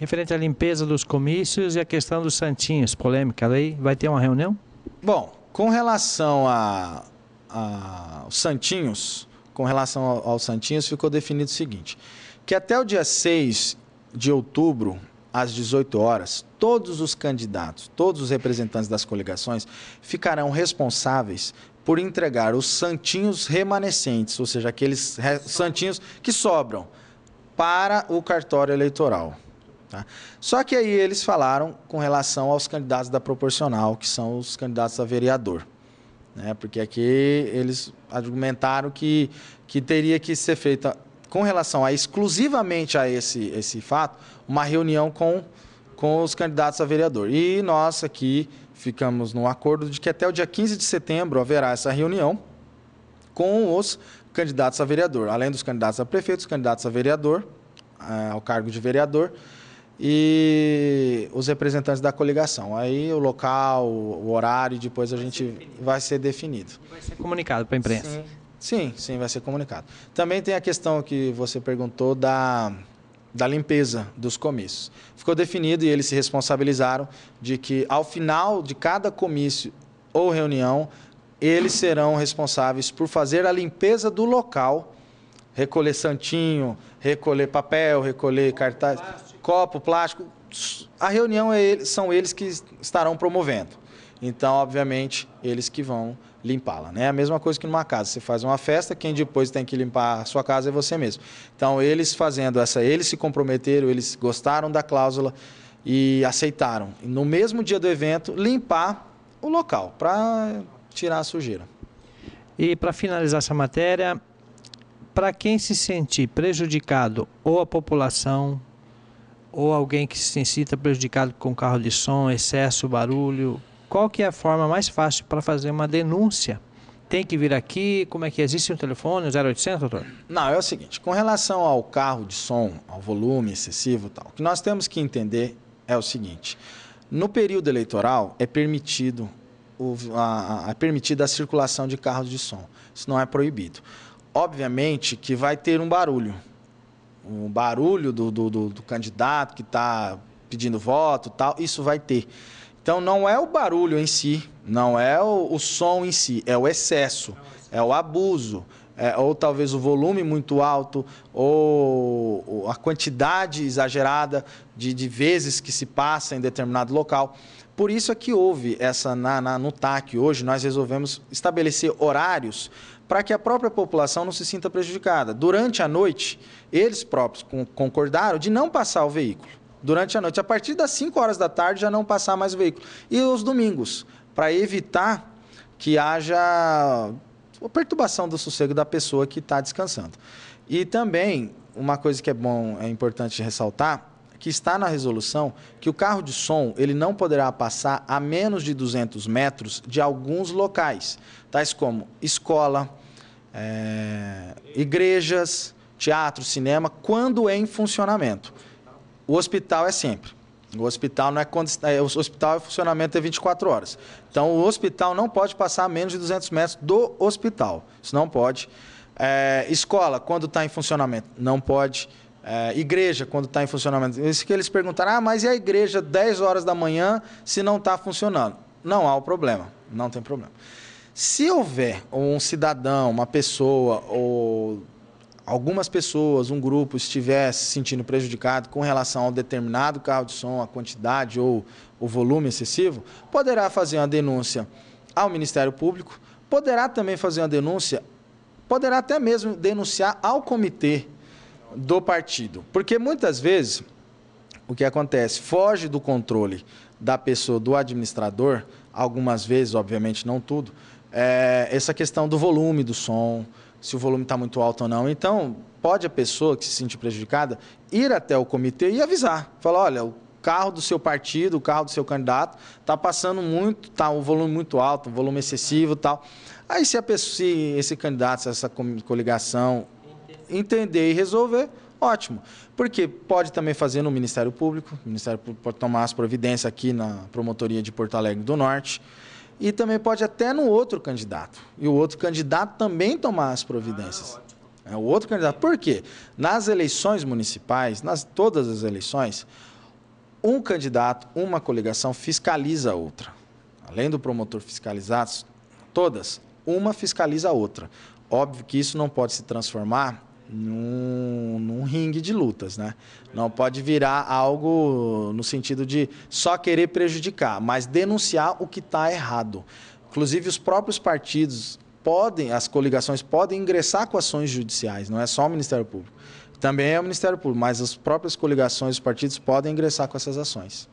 Referente à limpeza dos comícios e a questão dos santinhos, polêmica aí, vai ter uma reunião? Bom, com relação aos santinhos, aos santinhos, ficou definido o seguinte, que até o dia 6 de outubro, às 18 horas, todos os candidatos, todos os representantes das coligações ficarão responsáveis por entregar os santinhos remanescentes, ou seja, aqueles santinhos que sobram para o cartório eleitoral. Tá? Só que aí eles falaram com relação aos candidatos da proporcional, que são os candidatos a vereador. Né? Porque aqui eles argumentaram que teria que ser feita, com relação exclusivamente a esse fato, uma reunião com os candidatos a vereador. E nós aqui ficamos no acordo de que até o dia 15 de setembro haverá essa reunião com os candidatos a vereador, além dos candidatos a prefeito, os candidatos a vereador, ao cargo de vereador, e os representantes da coligação. Aí o local, o horário, depois vai ser definido. Vai ser comunicado para a imprensa? Sim, vai ser comunicado. Também tem a questão que você perguntou da limpeza dos comícios. Ficou definido e eles se responsabilizaram de que, ao final de cada comício ou reunião, eles serão responsáveis por fazer a limpeza do local, recolher santinho, recolher papel, recolher cartaz, copo, plástico. A reunião são eles que estarão promovendo. Então, obviamente, eles que vão limpá-la, né? A mesma coisa que numa casa. Você faz uma festa, quem depois tem que limpar a sua casa é você mesmo. Então, eles eles se comprometeram, eles gostaram da cláusula e aceitaram, no mesmo dia do evento, limpar o local para tirar a sujeira. E para finalizar essa matéria, para quem se sentir prejudicado, ou a população, ou alguém que se sinta prejudicado com carro de som, excesso, barulho, qual que é a forma mais fácil para fazer uma denúncia? Tem que vir aqui? Como é que existe um telefone, 0800, doutor? Não, é o seguinte, com relação ao carro de som, ao volume excessivo e tal, o que nós temos que entender é o seguinte, no período eleitoral é permitida a circulação de carros de som, isso não é proibido. Obviamente que vai ter um barulho do candidato que está pedindo voto e tal, isso vai ter. Então, não é o barulho em si, não é o som em si, é o excesso, é o abuso, ou talvez o volume muito alto, ou a quantidade exagerada de vezes que se passa em determinado local. Por isso é que houve no TAC hoje, nós resolvemos estabelecer horários para que a própria população não se sinta prejudicada. Durante a noite, eles próprios concordaram de não passar o veículo. Durante a noite, a partir das 5 horas da tarde, já não passar mais o veículo. E os domingos, para evitar que haja a perturbação do sossego da pessoa que está descansando. E também, uma coisa que é importante ressaltar, que está na resolução, que o carro de som ele não poderá passar a menos de 200 metros de alguns locais, tais como escola, igrejas, teatro, cinema, quando em funcionamento. O hospital é sempre. O hospital o hospital é funcionamento é 24 horas. Então, o hospital não pode passar a menos de 200 metros do hospital. Isso não pode. Escola, quando está em funcionamento, não pode. Igreja, quando está em funcionamento. Isso que eles perguntaram, mas e a igreja 10 horas da manhã se não está funcionando? Não há o problema, não tem problema. Se houver um cidadão, uma pessoa ou algumas pessoas, um grupo, estiver se sentindo prejudicado com relação a um determinado carro de som, a quantidade ou o volume excessivo, poderá fazer uma denúncia ao Ministério Público, poderá também fazer uma denúncia, poderá até mesmo denunciar ao comitê do partido. Porque muitas vezes o que acontece foge do controle da pessoa, do administrador, algumas vezes, obviamente não tudo, essa questão do volume do som, se o volume está muito alto ou não. Então, pode a pessoa que se sentir prejudicada ir até o comitê e avisar. Falar, olha, o carro do seu partido, o carro do seu candidato está passando muito, está um volume muito alto, um volume excessivo e tal. Aí, se esse candidato, se essa coligação entender e resolver, ótimo. Porque pode também fazer no Ministério Público, o Ministério Público pode tomar as providências aqui na Promotoria de Porto Alegre do Norte, e também pode até no outro candidato. E o outro candidato também tomar as providências. O outro candidato. Por quê? Nas eleições municipais, todas as eleições, Um candidato, uma coligação fiscaliza a outra. Além do promotor fiscalizar todas, uma fiscaliza a outra. Óbvio que isso não pode se transformar num ringue de lutas, né? Não pode virar algo no sentido de só querer prejudicar, mas denunciar o que está errado. Inclusive, os próprios partidos as coligações podem ingressar com ações judiciais, não é só o Ministério Público. Também é o Ministério Público, mas as próprias coligações, os partidos podem ingressar com essas ações.